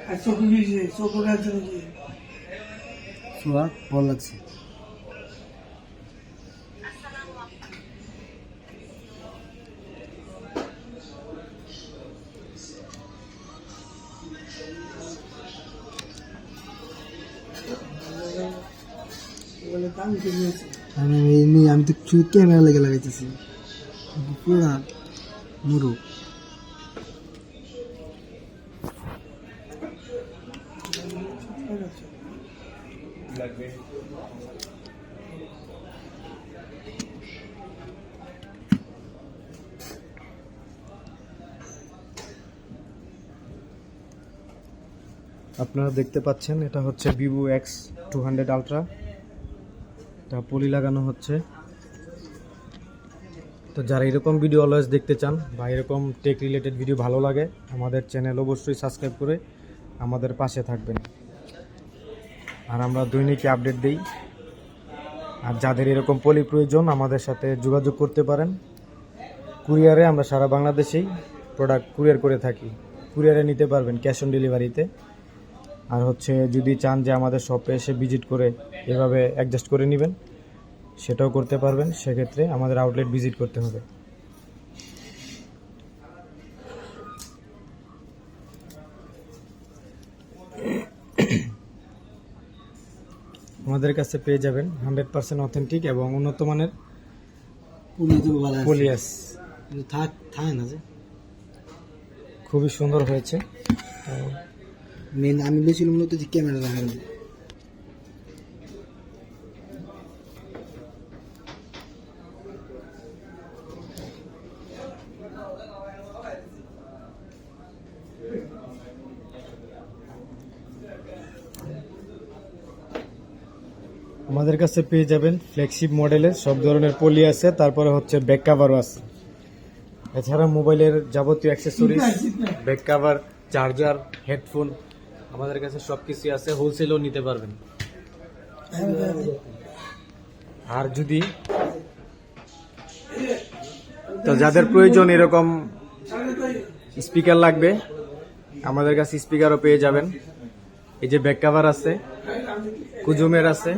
আর চোখে গিয়েছে, চোখে গেছে নাকি? শোয়া ভালো লাগছে। বলে দাম কমিয়েছে। আমি তো শুধু ক্যামেরা লেগে লাগাইতেছি পুরা মুরু। আপনারা দেখতে পাচ্ছেন এটা হচ্ছে ভিভো X200 আলট্রা, এটা পলি লাগানো হচ্ছে। তো যারা এরকম ভিডিও অলওয়েজ দেখতে চান বা এরকম টেক রিলেটেড ভিডিও ভালো লাগে, আমাদের চ্যানেল অবশ্যই সাবস্ক্রাইব করে আমাদের পাশে থাকবেন। আর আমরা দৈনিক আপডেট দিই। আর যাদের এরকম পলি প্রয়োজন আমাদের সাথে যোগাযোগ করতে পারেন। কুরিয়ারে আমরা সারা বাংলাদেশেই প্রোডাক্ট কুরিয়ার করে থাকি, কুরিয়ারে নিতে পারবেন ক্যাশ অন ডেলিভারিতে। আর হচ্ছে যদি চান যে আমাদের শপে এসে ভিজিট করে এভাবে অ্যাডজাস্ট করে নেবেন, সেটাও করতে পারবেন। সেক্ষেত্রে আমাদের আউটলেট ভিজিট করতে হবে। আমাদের কাছে পেয়ে যাবেন 100% অথেন্টিক এবং উন্নত মানের পলিয়াস। থাকে না যে খুবই সুন্দর হয়েছে। মেন আমি বলেছিলাম মূলত যে ক্যামেরা লাগানো। আমাদের কাছে পেয়ে যাবেন ফ্লেক্সিব মডেলের সব ধরনের পলি আছে, তারপরে হচ্ছে ব্যাক কাভারও আছে। এছাড়া মোবাইলের যাবতীয় accessories, back cover, charger, headphone আমাদের কাছে সব কিছুই আছে। হোলসেলও নিতে পারবেন। আর যদি তো যাদের প্রয়োজন এরকম স্পিকার লাগবে, আমাদের কাছে স্পিকারও পেয়ে যাবেন। এই যে ব্যাক কাভার আছে, কুজুমের আছে,